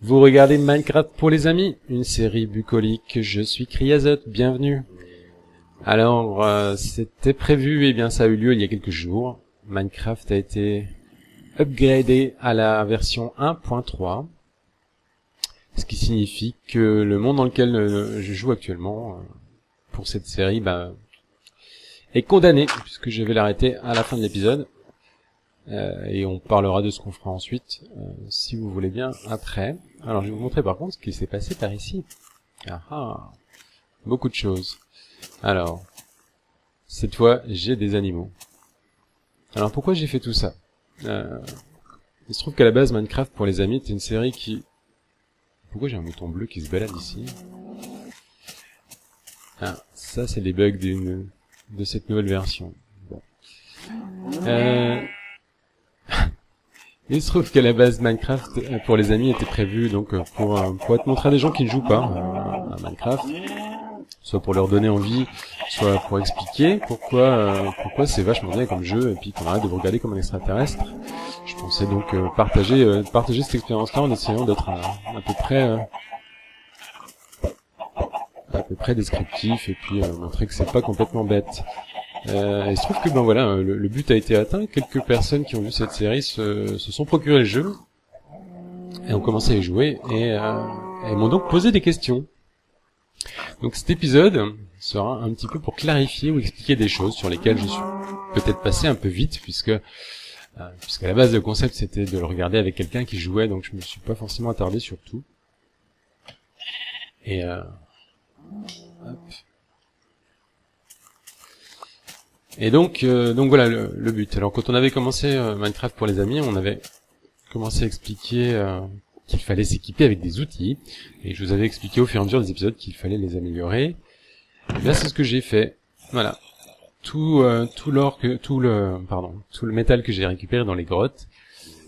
Vous regardez Minecraft pour les amis, une série bucolique, je suis Kriazot, bienvenue. Alors, c'était prévu, et bien ça a eu lieu il y a quelques jours. Minecraft a été upgradé à la version 1.3, ce qui signifie que le monde dans lequel je joue actuellement, pour cette série, est condamné, puisque je vais l'arrêter à la fin de l'épisode. Et on parlera de ce qu'on fera ensuite, si vous voulez bien, après. Alors, je vais vous montrer par contre ce qui s'est passé par ici. Beaucoup de choses. Alors, cette fois, j'ai des animaux. Alors, pourquoi j'ai fait tout ça? Il se trouve qu'à la base, Minecraft pour les amis était une série qui... Pourquoi j'ai un mouton bleu qui se balade ici? Ah, ça c'est les bugs de cette nouvelle version. Bon. Il se trouve qu'à la base Minecraft pour les amis était prévu donc pour être montré à des gens qui ne jouent pas à Minecraft, soit pour leur donner envie, soit pour expliquer pourquoi c'est vachement bien comme jeu et puis qu'on arrête de vous regarder comme un extraterrestre. Je pensais donc partager cette expérience-là en essayant d'être à peu près descriptif et puis montrer que c'est pas complètement bête. Il se trouve que voilà, le but a été atteint. Quelques personnes qui ont vu cette série se sont procuré le jeu et ont commencé à y jouer et m'ont donc posé des questions. Donc cet épisode sera un petit peu pour clarifier ou expliquer des choses sur lesquelles je suis peut-être passé un peu vite puisqu'à la base le concept c'était de le regarder avec quelqu'un qui jouait, donc je me suis pas forcément attardé sur tout. Et hop. Et donc voilà le but. Alors quand on avait commencé Minecraft pour les amis, on avait commencé à expliquer qu'il fallait s'équiper avec des outils, et je vous avais expliqué au fur et à mesure des épisodes qu'il fallait les améliorer. Et bien c'est ce que j'ai fait. Voilà. Tout le métal que j'ai récupéré dans les grottes,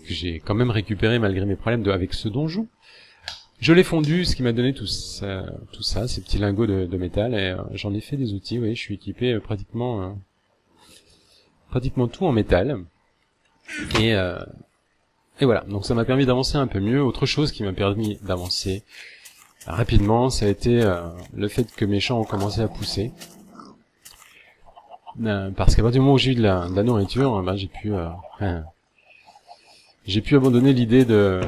que j'ai quand même récupéré malgré mes problèmes avec ce donjon, je l'ai fondu, ce qui m'a donné tout ça, ces petits lingots de métal, et j'en ai fait des outils. Oui, je suis équipé pratiquement tout en métal. Et voilà, donc ça m'a permis d'avancer un peu mieux. Autre chose qui m'a permis d'avancer rapidement, ça a été le fait que mes champs ont commencé à pousser. Parce qu'à partir du moment où j'ai eu de la nourriture, j'ai pu abandonner l'idée de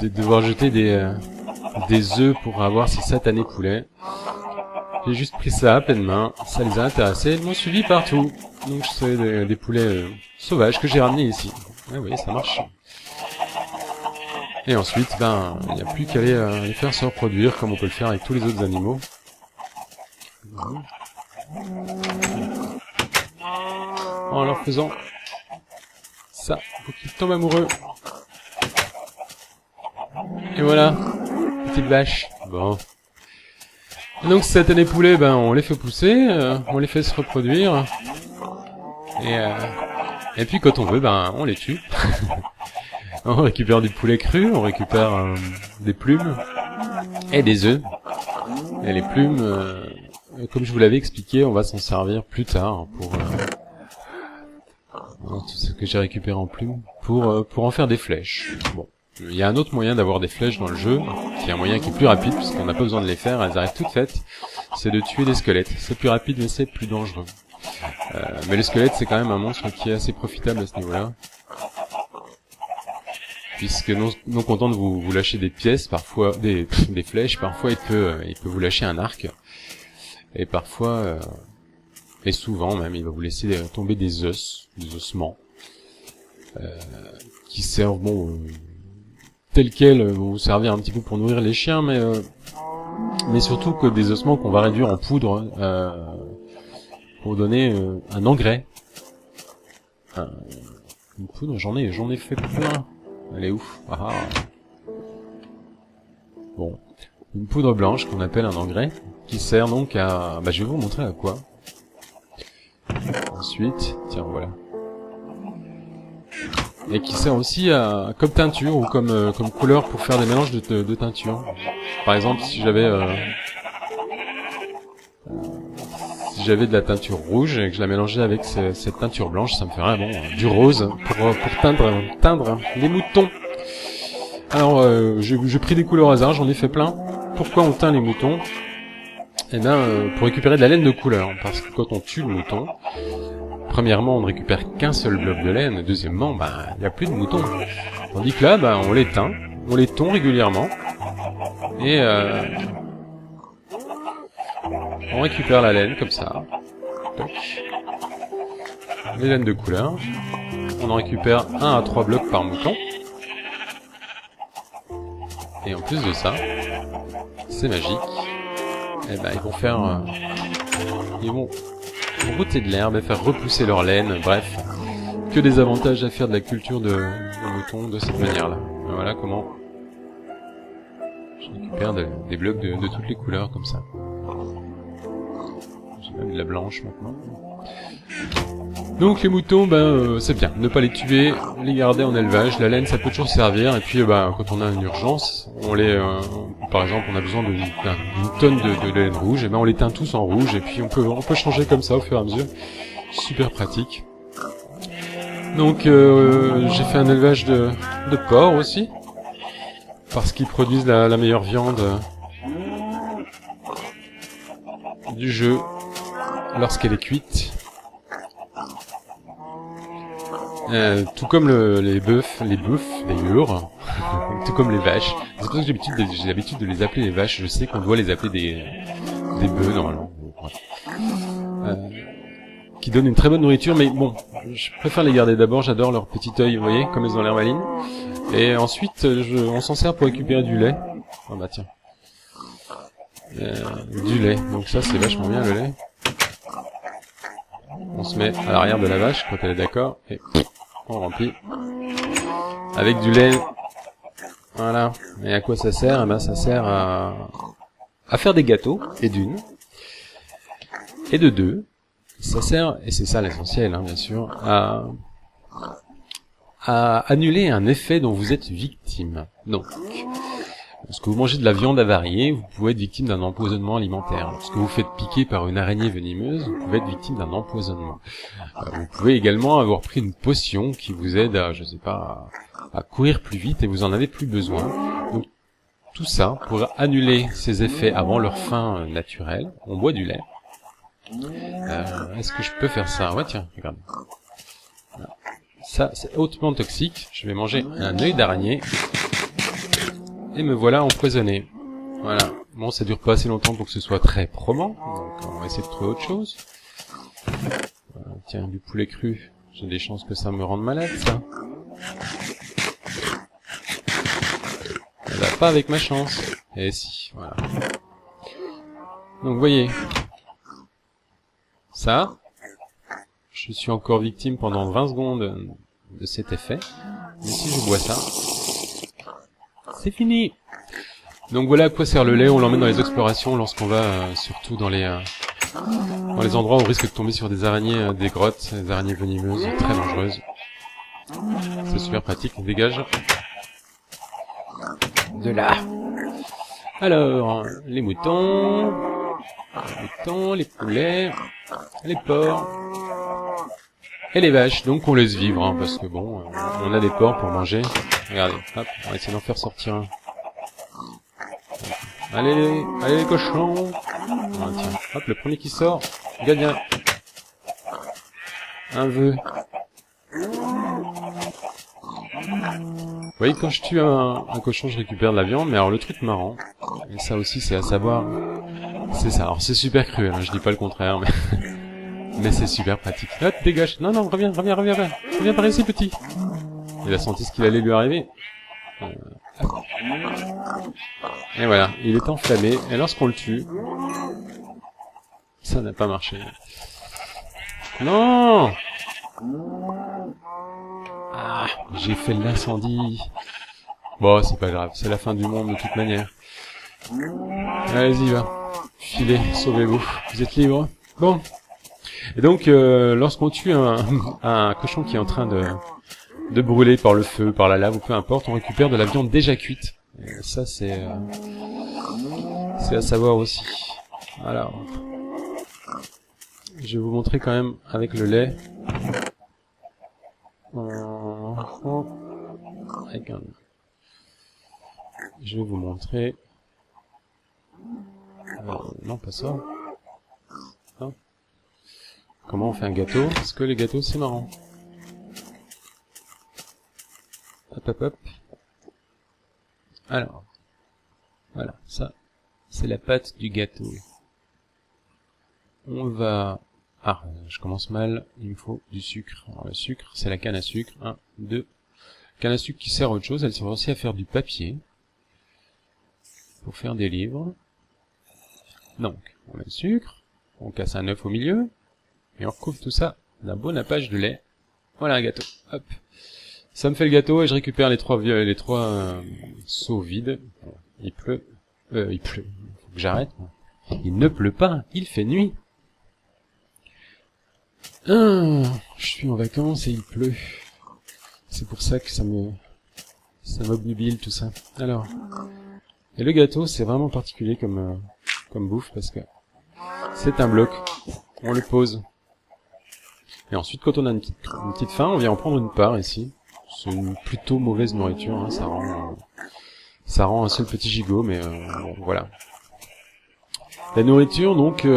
devoir jeter des œufs pour avoir ces satanés poulets. J'ai juste pris ça à pleine main, ça les a intéressés, ils m'ont suivi partout. Donc je savais des poulets sauvages que j'ai ramenés ici. Oui, ça marche. Et ensuite, il n'y a plus qu'à les faire se reproduire comme on peut le faire avec tous les autres animaux. En leur faisant ça, faut qu'ils tombent amoureux. Et voilà, petite vache. Bon. Donc ces satanés poulets, on les fait pousser, on les fait se reproduire, et puis quand on veut, on les tue. On récupère du poulet cru, on récupère des plumes et des œufs. Et les plumes, comme je vous l'avais expliqué, on va s'en servir plus tard pour tout ce que j'ai récupéré en plumes pour en faire des flèches. Bon. Il y a un autre moyen d'avoir des flèches dans le jeu, qui est un moyen qui est plus rapide, puisqu'on n'a pas besoin de les faire, elles arrivent toutes faites, c'est de tuer des squelettes. C'est plus rapide, mais c'est plus dangereux. Mais le squelette, c'est quand même un monstre qui est assez profitable à ce niveau-là. Puisque non content de vous lâcher des pièces, parfois, des flèches, parfois il peut vous lâcher un arc. Et parfois, et souvent même, il va vous laisser tomber des ossements, qui servent, tels quels vont vous servir un petit peu pour nourrir les chiens, mais surtout que des ossements qu'on va réduire en poudre pour donner un engrais. Une poudre, j'en ai fait plein. Elle est ouf. Bon, une poudre blanche qu'on appelle un engrais, qui sert donc à... je vais vous montrer à quoi. Ensuite, tiens, voilà. Et qui sert aussi comme teinture ou comme couleur pour faire des mélanges de teinture. Par exemple, si j'avais j'avais de la teinture rouge et que je la mélangeais avec cette teinture blanche, ça me ferait du rose pour teindre les moutons. Alors, j'ai pris des couleurs au hasard, j'en ai fait plein. Pourquoi on teint les moutons? Eh bien, pour récupérer de la laine de couleur, parce que quand on tue le mouton, premièrement, on ne récupère qu'un seul bloc de laine, et deuxièmement, il n'y a plus de moutons. Tandis que là, on les teint, on les tond régulièrement, et on récupère la laine comme ça. Toc. Les laines de couleur. On en récupère 1 à 3 blocs par mouton. Et en plus de ça, c'est magique. Eh ben, ils vont brouter de l'herbe et faire repousser leur laine. Bref, que des avantages à faire de la culture de moutons de cette manière-là. Voilà comment je récupère des blocs de toutes les couleurs comme ça. J'ai même de la blanche maintenant. Donc les moutons, c'est bien, ne pas les tuer, les garder en élevage. La laine, ça peut toujours servir. Et puis, quand on a une urgence, par exemple, on a besoin d'une tonne de laine rouge, et on les teint tous en rouge. Et puis on peut changer comme ça au fur et à mesure. Super pratique. Donc j'ai fait un élevage de porc aussi, parce qu'ils produisent la meilleure viande du jeu lorsqu'elle est cuite. Tout comme les bœufs, les ures, tout comme les vaches. C'est pour ça que j'ai l'habitude de les appeler les vaches. Je sais qu'on doit les appeler des bœufs normalement. Qui donnent une très bonne nourriture, mais bon, je préfère les garder d'abord. J'adore leur petit œil, vous voyez, comme elles ont l'air malines. Et ensuite, on s'en sert pour récupérer du lait. Ah bah tiens, du lait. Donc ça, c'est vachement bien le lait. On se met à l'arrière de la vache quand elle est d'accord et on remplit avec du lait. Voilà. Et à quoi ça sert? Eh ben, ça sert à faire des gâteaux, et d'une. Et de deux. Ça sert, et c'est ça l'essentiel, bien sûr, à annuler un effet dont vous êtes victime. Donc, lorsque vous mangez de la viande avariée, vous pouvez être victime d'un empoisonnement alimentaire. Lorsque vous faites piquer par une araignée venimeuse, vous pouvez être victime d'un empoisonnement. Vous pouvez également avoir pris une potion qui vous aide à courir plus vite et vous en avez plus besoin. Donc, tout ça, pour annuler ces effets avant leur fin naturelle, on boit du lait. Est-ce que je peux faire ça? Ouais, tiens, regarde. Ça, c'est hautement toxique. Je vais manger un œil d'araignée. Et me voilà empoisonné. Voilà. Bon, ça dure pas assez longtemps pour que ce soit très probant. Donc, on va essayer de trouver autre chose. Tiens, du poulet cru. J'ai des chances que ça me rende malade, ça. Ça va pas avec ma chance. Eh si, voilà. Donc, vous voyez. Ça. Je suis encore victime pendant 20 secondes de cet effet. Mais si je bois ça, c'est fini. Donc voilà à quoi sert le lait. On l'emmène dans les explorations lorsqu'on va surtout dans les endroits où on risque de tomber sur des araignées, des grottes, des araignées venimeuses très dangereuses. C'est super pratique. On dégage de là. Alors, les moutons, les poulets, les porcs et les vaches. Donc on laisse vivre, parce que bon, on a des porcs pour manger. Regardez, hop, on va essayer d'en faire sortir un. Allez les cochons. Ah, tiens, hop, le premier qui sort, gagne un vœu. Vous voyez, quand je tue un cochon, je récupère de la viande, mais alors le truc marrant, et ça aussi c'est à savoir, c'est ça. Alors c'est super cruel, je dis pas le contraire, mais c'est super pratique. Hop, dégage. Non, reviens par ici, petit. Il a senti ce qu'il allait lui arriver. Et voilà, il est enflammé, et lorsqu'on le tue, ça n'a pas marché. Non! Ah, j'ai fait l'incendie. Bon, c'est pas grave, c'est la fin du monde de toute manière. Allez-y, va. Filez, sauvez-vous. Vous êtes libres. Bon. Et donc, lorsqu'on tue un cochon qui est en train de brûler par le feu, par la lave, ou peu importe, on récupère de la viande déjà cuite. Et ça, c'est à savoir aussi. Alors, je vais vous montrer quand même avec le lait. Je vais vous montrer. Non, pas ça. Non. Comment on fait un gâteau? Parce que les gâteaux, c'est marrant. Hop, hop, hop. Alors, voilà, ça, c'est la pâte du gâteau. On va... Ah, je commence mal, il me faut du sucre. Alors, le sucre, c'est la canne à sucre. 1, 2. Canne à sucre qui sert à autre chose, elle sert aussi à faire du papier. Pour faire des livres. Donc, on met le sucre, on casse un œuf au milieu, et on recouvre tout ça d'un beau nappage de lait. Voilà un gâteau. Hop. Ça me fait le gâteau et je récupère les trois seaux vides. Bon, il pleut. Il pleut. Faut que j'arrête. Il ne pleut pas. Il fait nuit. Je suis en vacances et il pleut. C'est pour ça que ça m'obnubile tout ça. Alors. Et le gâteau, c'est vraiment particulier comme bouffe parce que c'est un bloc. On le pose. Et ensuite, quand on a une petite faim, on vient en prendre une part ici. C'est une plutôt mauvaise nourriture, hein, ça rend un seul petit gigot, mais bon, voilà. La nourriture, donc,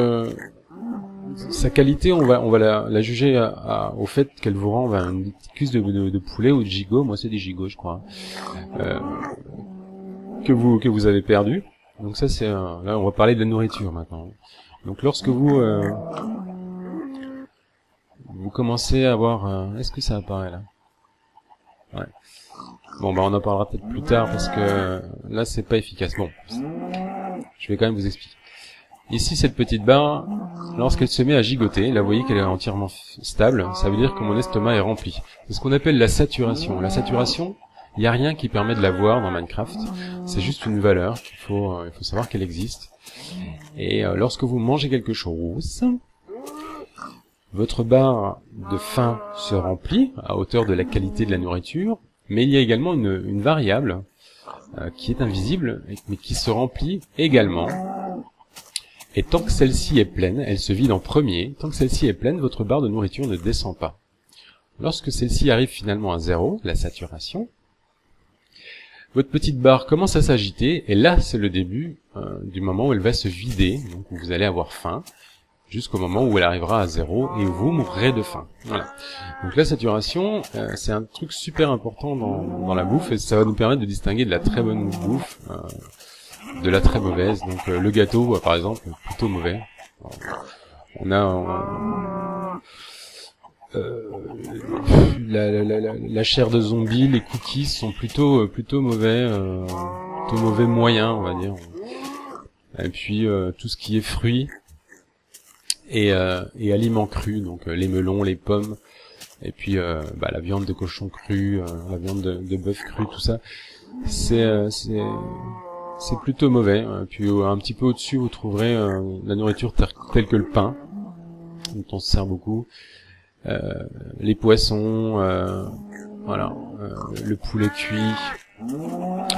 sa qualité, on va la juger au fait qu'elle vous rend une petite cuisse de poulet ou de gigot. Moi, c'est des gigots, je crois. Que vous avez perdu. Donc ça, c'est là, on va parler de la nourriture maintenant. Donc, lorsque vous commencez à avoir, est-ce que ça apparaît là? Ouais. Bon, on en parlera peut-être plus tard parce que là, c'est pas efficace. Bon, je vais quand même vous expliquer. Ici, cette petite barre, lorsqu'elle se met à gigoter, là, vous voyez qu'elle est entièrement stable. Ça veut dire que mon estomac est rempli. C'est ce qu'on appelle la saturation. La saturation, il n'y a rien qui permet de la voir dans Minecraft. C'est juste une valeur il faut savoir qu'elle existe. Et lorsque vous mangez quelque chose, votre barre de faim se remplit à hauteur de la qualité de la nourriture, mais il y a également une variable qui est invisible, mais qui se remplit également. Et tant que celle-ci est pleine, elle se vide en premier. Tant que celle-ci est pleine, votre barre de nourriture ne descend pas. Lorsque celle-ci arrive finalement à 0, la saturation, votre petite barre commence à s'agiter, et là, c'est le début du moment où elle va se vider, donc où vous allez avoir faim, jusqu'au moment où elle arrivera à 0 et où vous mourrez de faim. Voilà. Donc la saturation, c'est un truc super important dans la bouffe, et ça va nous permettre de distinguer de la très bonne bouffe de la très mauvaise. Donc le gâteau, par exemple, plutôt mauvais. On a la chair de zombie, les cookies sont plutôt mauvais, moyens, on va dire. Et puis tout ce qui est fruits et aliments crus, donc les melons, les pommes, et puis la viande de cochon cru, la viande de bœuf cru, tout ça, c'est plutôt mauvais. Puis un petit peu au-dessus, vous trouverez la nourriture telle que le pain, dont on se sert beaucoup, les poissons, voilà, le poulet cuit,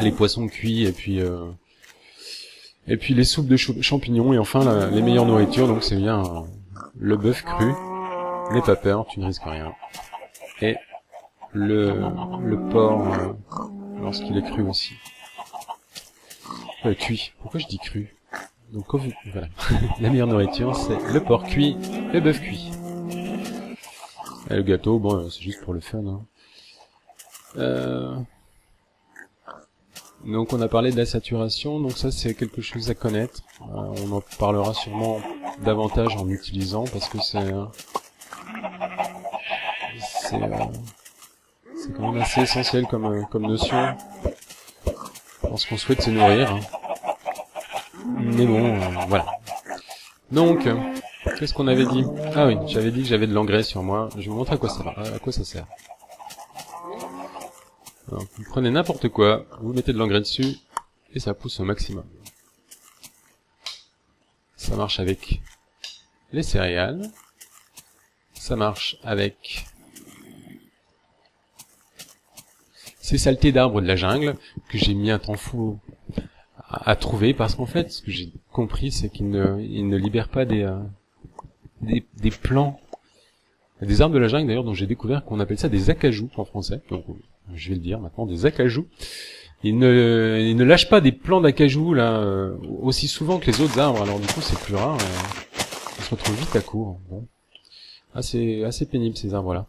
les poissons cuits, et puis les soupes de champignons, et enfin les meilleures nourritures, donc c'est bien le bœuf cru, n'aie pas peur, tu ne risques rien, et le porc lorsqu'il est cru aussi. Cuit. Pourquoi je dis cru? Donc voilà. La meilleure nourriture, c'est le porc cuit, le bœuf cuit. Et le gâteau, bon, c'est juste pour le fun. Hein. Donc on a parlé de la saturation, donc ça c'est quelque chose à connaître. On en parlera sûrement davantage en utilisant, parce que c'est quand même assez essentiel comme notion lorsqu'on souhaite se nourrir. Hein. Mais bon, voilà. Donc, qu'est-ce qu'on avait dit? Ah oui, j'avais dit que j'avais de l'engrais sur moi. Je vais vous montrer à quoi ça sert. Alors, vous prenez n'importe quoi, vous mettez de l'engrais dessus, et ça pousse au maximum. Ça marche avec les céréales. Ça marche avec ces saletés d'arbres de la jungle, que j'ai mis un temps fou à trouver, parce qu'en fait, ce que j'ai compris, c'est qu'ils ne libèrent pas des des plants, des arbres de la jungle d'ailleurs dont j'ai découvert qu'on appelle ça des acajou en français. Donc je vais le dire maintenant, des acajou. Ils ne lâchent pas des plants d'acajou là aussi souvent que les autres arbres. Alors du coup c'est plus rare. On se retrouve vite à court. Bon. Assez pénible ces arbres là.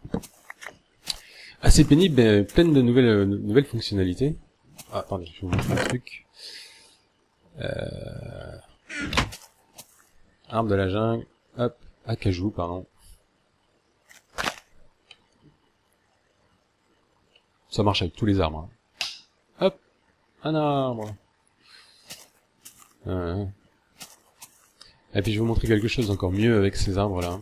Assez pénible, mais pleine de nouvelles fonctionnalités. Ah, attendez, je vais vous montrer un truc. Arbre de la jungle, hop, acajou, pardon. Ça marche avec tous les arbres. Hein. Hop, un arbre. Et puis je vais vous montrer quelque chose d'encore mieux avec ces arbres-là.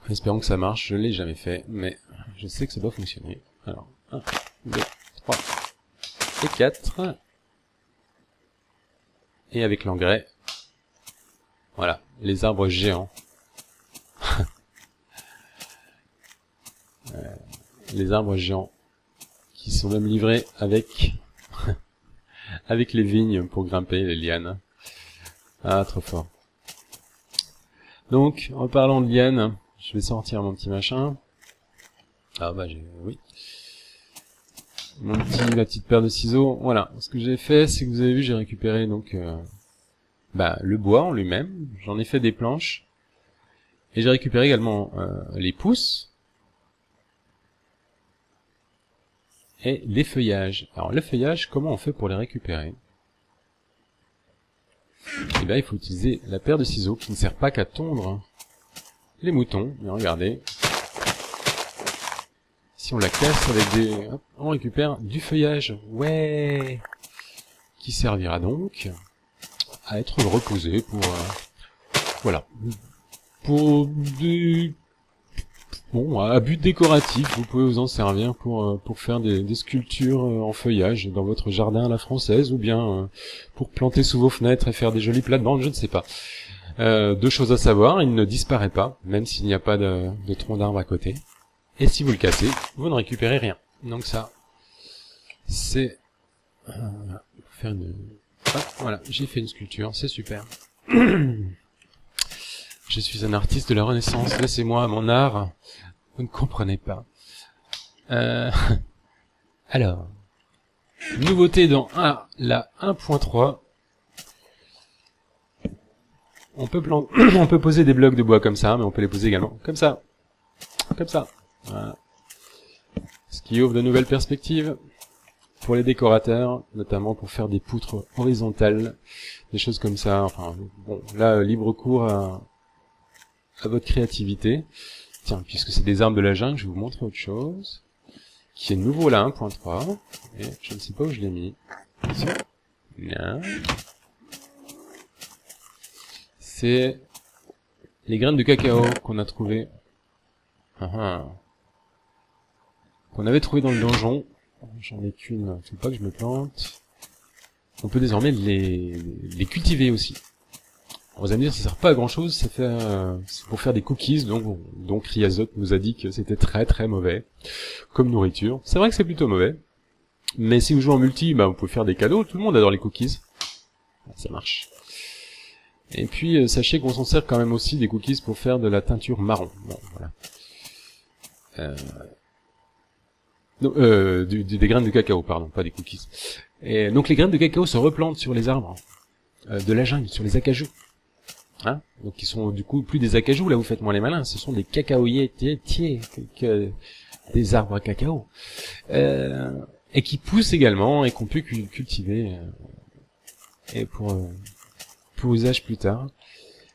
Espérons que ça marche, je l'ai jamais fait, mais je sais que ça doit fonctionner. Alors, 1, 2, 3 et 4. Et avec l'engrais, voilà, les arbres géants. Les arbres géants qui sont même livrés avec avec les vignes pour grimper les lianes. Ah, trop fort. Donc, en parlant de lianes, je vais sortir mon petit machin. Ah bah oui. Ma petite paire de ciseaux. Voilà. Ce que j'ai fait, c'est que vous avez vu, j'ai récupéré donc le bois en lui-même. J'en ai fait des planches. Et j'ai récupéré également les pousses. Et les feuillages. Alors les feuillages, comment on fait pour les récupérer? Eh bien, il faut utiliser la paire de ciseaux qui ne sert pas qu'à tondre les moutons. Mais regardez. Si on la casse avec des... Hop, on récupère du feuillage. Ouais. Qui servira donc à être reposé pour... voilà. Pour des... Bon, à but décoratif, vous pouvez vous en servir pour faire des sculptures en feuillage dans votre jardin à la française, ou bien pour planter sous vos fenêtres et faire des jolies plates-bandes, je ne sais pas. Deux choses à savoir, il ne disparaît pas, même s'il n'y a pas de tronc d'arbre à côté. Et si vous le cassez, vous ne récupérez rien. Donc ça, c'est... faire une... Hop, voilà, j'ai fait une sculpture, c'est super. Je suis un artiste de la Renaissance, laissez-moi mon art. Vous ne comprenez pas. Alors, nouveauté dans la 1.3. On peut poser des blocs de bois comme ça, mais on peut les poser également comme ça. Comme ça. Voilà. Ce qui ouvre de nouvelles perspectives pour les décorateurs, notamment pour faire des poutres horizontales, des choses comme ça. Enfin, bon, là, libre cours à votre créativité. Tiens, puisque c'est des arbres de la jungle, je vais vous montrer autre chose, qui est nouveau là, 1.3, et je ne sais pas où je l'ai mis. Ici. Là. C'est les graines de cacao qu'on a trouvées. Qu'on avait trouvé dans le donjon. J'en ai qu'une, faut pas que je me plante. On peut désormais les cultiver aussi. Vous allez me dire, ça sert pas à grand chose, c'est pour faire des cookies, donc Riazot nous a dit que c'était très très mauvais comme nourriture. C'est vrai que c'est plutôt mauvais, mais si vous jouez en multi, vous pouvez faire des cadeaux, tout le monde adore les cookies. Ça marche. Et puis, sachez qu'on s'en sert quand même aussi des cookies pour faire de la teinture marron. Bon, voilà. Des graines de cacao, pardon, pas des cookies. Et donc les graines de cacao se replantent sur les arbres de la jungle, sur les acajou. Hein, donc ils sont du coup plus des acajou, là vous faites moins les malins, ce sont des cacaoyers, des arbres à cacao, et qui poussent également et qu'on peut cultiver et pour usage plus tard.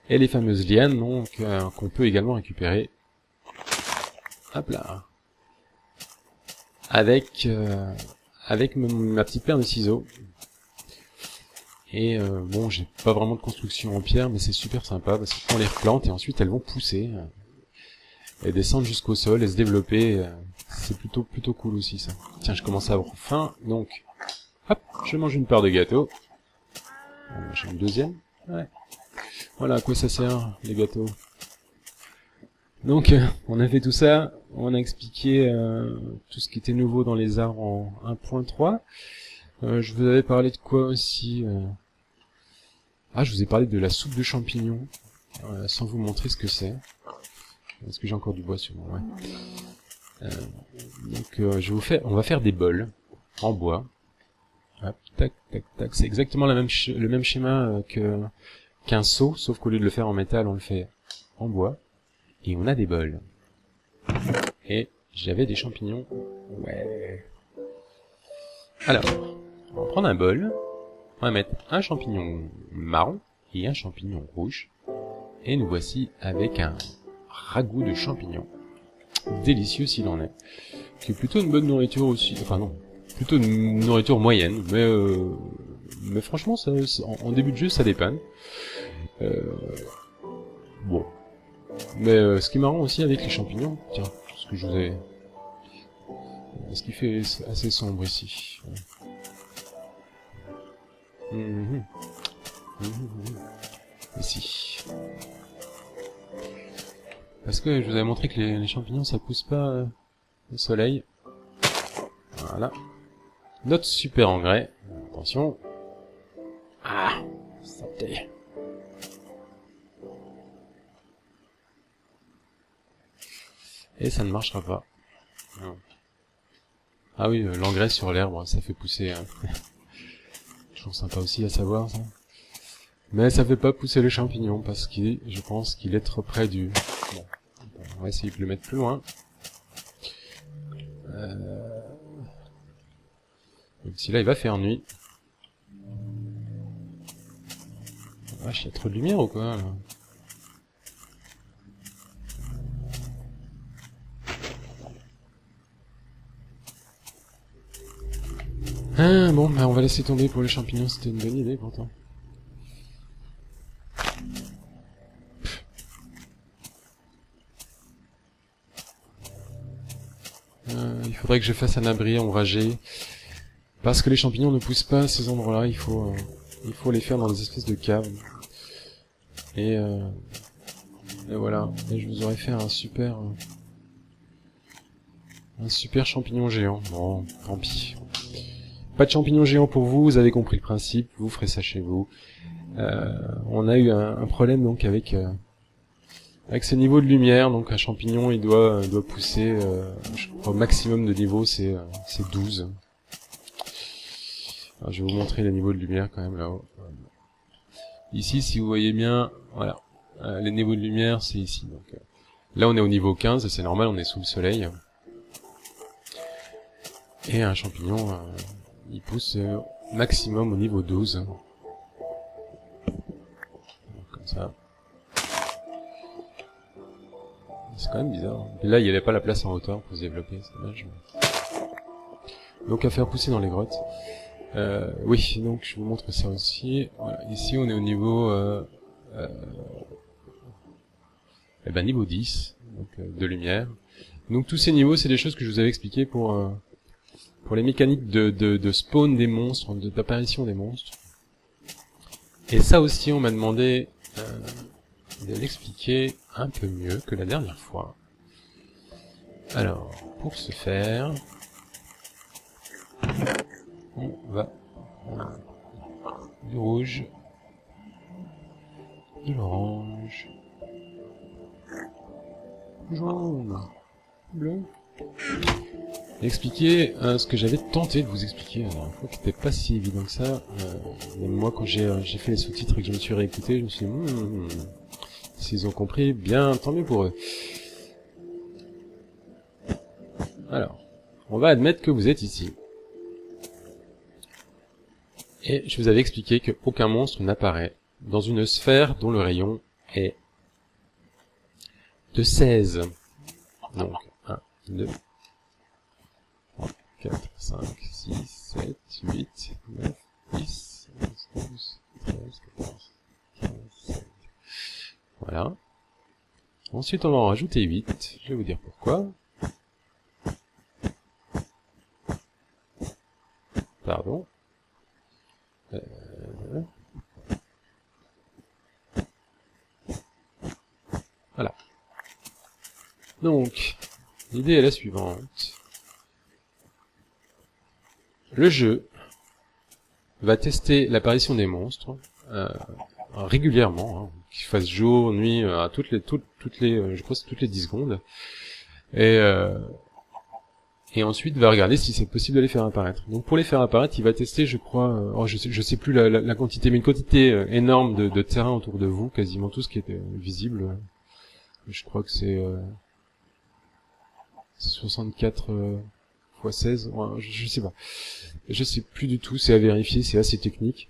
Et les fameuses lianes donc qu'on peut également récupérer. Hop là, avec ma petite paire de ciseaux. Et bon, j'ai pas vraiment de construction en pierre, mais c'est super sympa parce qu'on les replante et ensuite elles vont pousser et descendre jusqu'au sol et se développer. C'est plutôt cool aussi ça. Tiens, je commence à avoir faim, donc hop, je mange une part de gâteau. J'ai une deuxième. Ouais. Voilà à quoi ça sert les gâteaux. Donc on a fait tout ça, on a expliqué tout ce qui était nouveau dans les arbres en 1.3. Je vous avais parlé de quoi aussi je vous ai parlé de la soupe de champignons. sans vous montrer ce que c'est. Est-ce que j'ai encore du bois sur moi? Ouais. On va faire des bols en bois. Hop, tac, tac, tac. C'est exactement le même schéma qu'un seau, sauf qu'au lieu de le faire en métal, on le fait en bois. Et on a des bols. Et j'avais des champignons. Ouais. Alors, on va prendre un bol. On va mettre un champignon marron et un champignon rouge. Et nous voici avec un ragoût de champignons. Délicieux s'il en est. Qui est plutôt une bonne nourriture aussi. Enfin non, plutôt une nourriture moyenne. Mais franchement, en début de jeu, ça dépanne. Bon. Mais ce qui est marrant aussi avec les champignons, tiens, ce que je vous ai... Ce qui fait assez sombre ici. Ici. Parce que je vous avais montré que les champignons ça pousse pas au soleil. Voilà. Notre super engrais. Attention. Ah, santé. Et ça ne marchera pas. Non. Ah oui, l'engrais sur l'herbe, ça fait pousser. Toujours sympa aussi à savoir ça. Mais ça fait pas pousser les champignons parce je pense qu'il est trop près du... Bon, on va essayer de le mettre plus loin. Même si là il va faire nuit. Vache, il y a trop de lumière ou quoi là? Ah bon, bah on va laisser tomber pour les champignons, c'était une bonne idée pourtant. Il faudrait que je fasse un abri ombragé. Parce que les champignons ne poussent pas à ces endroits-là, il faut les faire dans des espèces de caves. Et voilà, et je vous aurais fait un super champignon géant. Bon, tant pis. Pas de champignons géants pour vous, vous avez compris le principe, vous ferez ça chez vous. On a eu un problème donc avec ce niveau de lumière, donc un champignon il doit pousser, je crois au maximum de niveau c'est 12. Alors, je vais vous montrer les niveaux de lumière quand même là-haut. Ici, si vous voyez bien, voilà, les niveaux de lumière c'est ici. Donc là on est au niveau 15, c'est normal, on est sous le soleil. Et un champignon, il pousse maximum au niveau 12. Comme ça. C'est quand même bizarre. Et là, il n'y avait pas la place en hauteur pour se développer, c'est dommage. Donc à faire pousser dans les grottes. Oui, donc je vous montre ça aussi. Voilà. Ici, on est au niveau niveau 10, donc de lumière. Donc tous ces niveaux, c'est des choses que je vous avais expliquées pour les mécaniques de spawn des monstres, d'apparition des monstres. Et ça aussi, on m'a demandé de l'expliquer un peu mieux que la dernière fois. Alors, pour ce faire, on va du rouge, de l'orange, jaune, bleu. Expliquer ce que j'avais tenté de vous expliquer la dernière fois, qui n'était pas si évident que ça. Même moi, quand j'ai fait les sous-titres et que je me suis réécouté, je me suis dit, s'ils ont compris, bien, tant mieux pour eux. Alors, on va admettre que vous êtes ici. Et je vous avais expliqué qu'aucun monstre n'apparaît dans une sphère dont le rayon est de 16. Donc, 1, 2, 3, 4, 5, 6, 7, 8, 9, 10, 11, 12, 13, 14, 15, 16. Voilà. Ensuite, on va en rajouter 8. Je vais vous dire pourquoi. Pardon. Voilà. Donc, l'idée est la suivante. Le jeu va tester l'apparition des monstres régulièrement, qu'il fasse jour, nuit, à toutes les, je crois que c'est toutes les 10 secondes. Et ensuite va regarder si c'est possible de les faire apparaître. Donc pour les faire apparaître, il va tester, je crois, je sais plus la quantité, mais une quantité énorme de terrain autour de vous, quasiment tout ce qui est visible. Je crois que c'est 64 x 16, je sais pas. Je sais plus du tout, c'est à vérifier, c'est assez technique.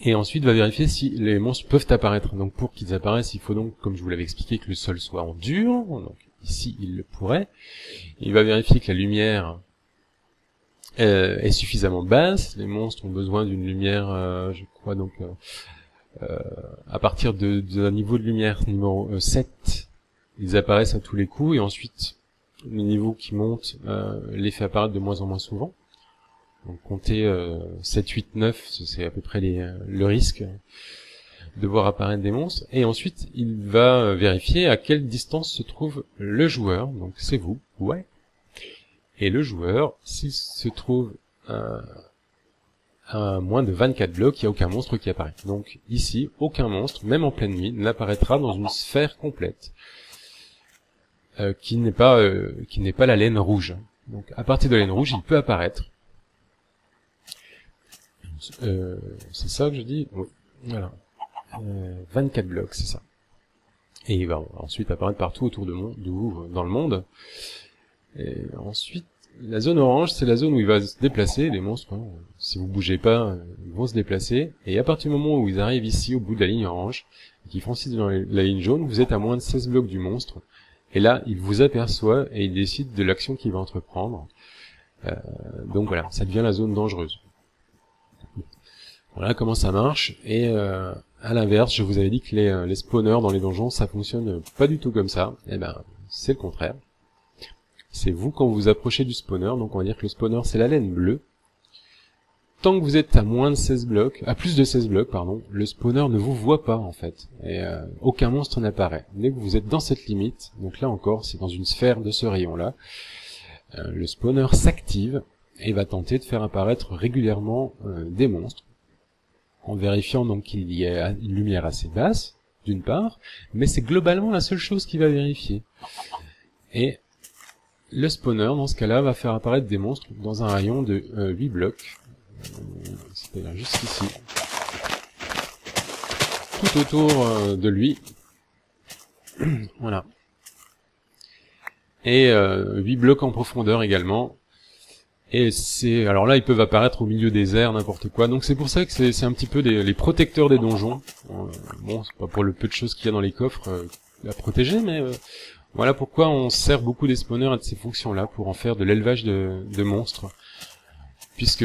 Et ensuite va vérifier si les monstres peuvent apparaître. Donc pour qu'ils apparaissent, il faut donc, comme je vous l'avais expliqué, que le sol soit en dur. Donc ici, il le pourrait. Il va vérifier que la lumière est suffisamment basse. Les monstres ont besoin d'une lumière, je crois donc, à partir d'un niveau de lumière numéro 7, ils apparaissent à tous les coups. Et ensuite, le niveau qui monte les fait apparaître de moins en moins souvent. Donc compter 7, 8, 9, c'est à peu près le risque de voir apparaître des monstres. Et ensuite, il va vérifier à quelle distance se trouve le joueur. Donc c'est vous, ouais. Et le joueur, s'il se trouve à moins de 24 blocs, il n'y a aucun monstre qui apparaît. Donc ici, aucun monstre, même en pleine nuit, n'apparaîtra dans une sphère complète qui n'est pas la laine rouge. Donc à partir de la laine rouge, il peut apparaître. C'est ça que je dis? Oui. Voilà. 24 blocs, c'est ça. Et il va ensuite apparaître partout autour de vous, dans le monde. Et ensuite, la zone orange, c'est la zone où il va se déplacer, les monstres, hein. Si vous bougez pas, ils vont se déplacer. Et à partir du moment où ils arrivent ici, au bout de la ligne orange, et qu'ils franchissent dans la ligne jaune, vous êtes à moins de 16 blocs du monstre. Et là, il vous aperçoit et il décide de l'action qu'il va entreprendre. Donc voilà, ça devient la zone dangereuse. Voilà comment ça marche. Et à l'inverse, je vous avais dit que les spawners dans les donjons, ça fonctionne pas du tout comme ça. Eh ben, c'est le contraire. C'est vous quand vous vous approchez du spawner, donc on va dire que le spawner c'est la laine bleue. Tant que vous êtes à moins de 16 blocs, à plus de 16 blocs, pardon, le spawner ne vous voit pas en fait. Et aucun monstre n'apparaît. Dès que vous êtes dans cette limite, donc là encore, c'est dans une sphère de ce rayon-là, le spawner s'active et va tenter de faire apparaître régulièrement des monstres, en vérifiant donc qu'il y a une lumière assez basse, d'une part, mais c'est globalement la seule chose qu'il va vérifier. Et le spawner, dans ce cas-là, va faire apparaître des monstres dans un rayon de 8 blocs, c'est-à-dire juste ici, tout autour de lui. Voilà. Et 8 blocs en profondeur également. Et alors là, ils peuvent apparaître au milieu des airs, n'importe quoi. Donc c'est pour ça que c'est un petit peu les protecteurs des donjons. Bon, c'est pas pour le peu de choses qu'il y a dans les coffres à protéger, mais voilà pourquoi on sert beaucoup des spawners et de ces fonctions-là pour en faire de l'élevage de monstres. Puisque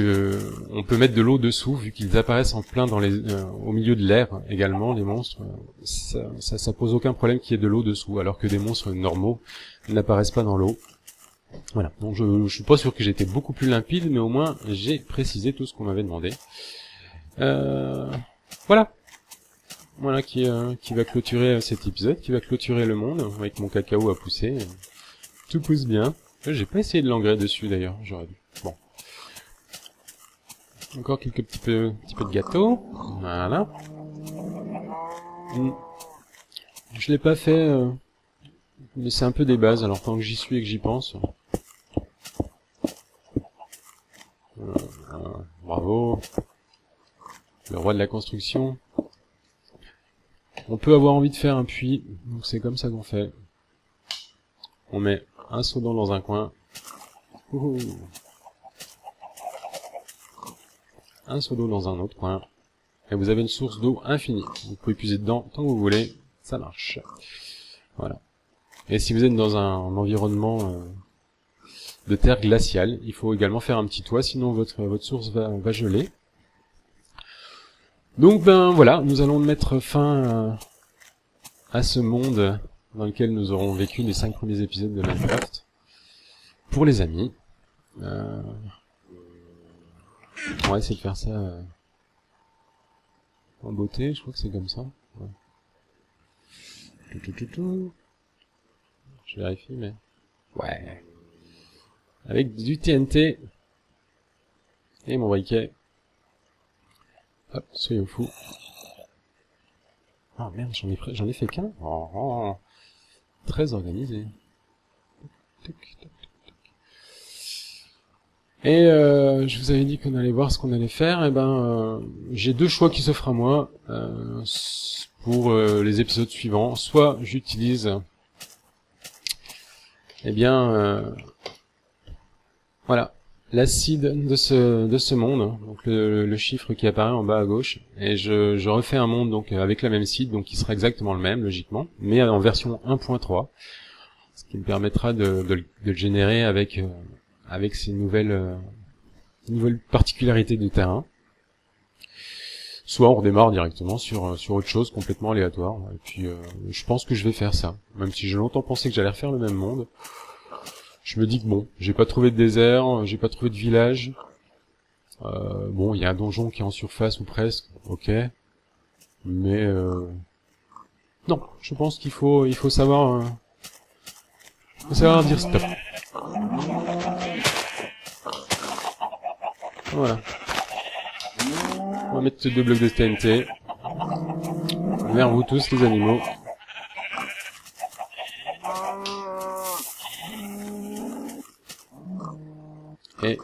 on peut mettre de l'eau dessous, vu qu'ils apparaissent en plein au milieu de l'air également, les monstres. Ça pose aucun problème qu'il y ait de l'eau dessous, alors que des monstres normaux n'apparaissent pas dans l'eau. Voilà, donc je suis pas sûr que j'ai été beaucoup plus limpide, mais au moins j'ai précisé tout ce qu'on m'avait demandé. Voilà. Voilà qui va clôturer cet épisode, qui va clôturer le monde, avec mon cacao à pousser. Tout pousse bien. J'ai pas essayé de l'engrais dessus d'ailleurs, j'aurais dû. Bon. Encore quelques petits peu de gâteau. Voilà. Je l'ai pas fait, mais c'est un peu des bases, alors tant que j'y suis et que j'y pense. Bravo. Le roi de la construction. On peut avoir envie de faire un puits, donc c'est comme ça qu'on fait. On met un seau d'eau dans un coin. Ouhou. Un seau d'eau dans un autre coin. Et vous avez une source d'eau infinie. Vous pouvez puiser dedans tant que vous voulez. Ça marche. Voilà. Et si vous êtes dans un environnement de terre glaciale, il faut également faire un petit toit, sinon votre source va geler. Donc ben voilà, nous allons mettre fin à ce monde dans lequel nous aurons vécu les 5 premiers épisodes de Minecraft. Pour les amis. On va essayer de faire ça en beauté, je crois que c'est comme ça. Ouais. Je vérifie, mais... Ouais. Avec du TNT. Et mon briquet. Hop, soyons fous. Ah merde, j'en ai fait qu'un. Très organisé. Et je vous avais dit qu'on allait voir ce qu'on allait faire. Et ben, j'ai deux choix qui s'offrent à moi pour les épisodes suivants. Soit j'utilise, eh bien, voilà, l'acide de ce monde, donc le chiffre qui apparaît en bas à gauche, et je refais un monde donc avec la même seed, donc qui sera exactement le même logiquement, mais en version 1.3, ce qui me permettra de le générer avec ces nouvelles particularités du terrain. Soit on redémarre directement sur autre chose complètement aléatoire. Et puis je pense que je vais faire ça, même si j'ai longtemps pensé que j'allais refaire le même monde. Je me dis que bon, j'ai pas trouvé de désert, j'ai pas trouvé de village. Bon, il y a un donjon qui est en surface ou presque, ok. Mais non, je pense qu'il faut savoir dire stop. Voilà. On va mettre 2 blocs de TNT. Vers vous tous les animaux. Et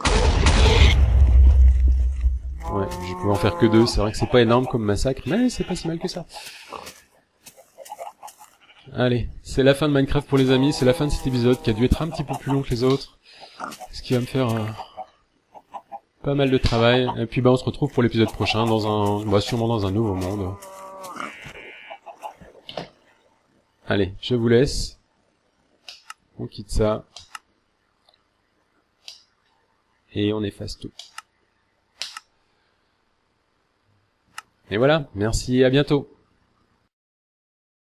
ouais, je pouvais en faire que 2, c'est vrai que c'est pas énorme comme massacre, mais c'est pas si mal que ça. Allez, c'est la fin de Minecraft pour les amis, c'est la fin de cet épisode qui a dû être un petit peu plus long que les autres, ce qui va me faire pas mal de travail. Et puis on se retrouve pour l'épisode prochain sûrement dans un nouveau monde. Allez, je vous laisse. On quitte ça. Et on efface tout. Et voilà, merci, à bientôt.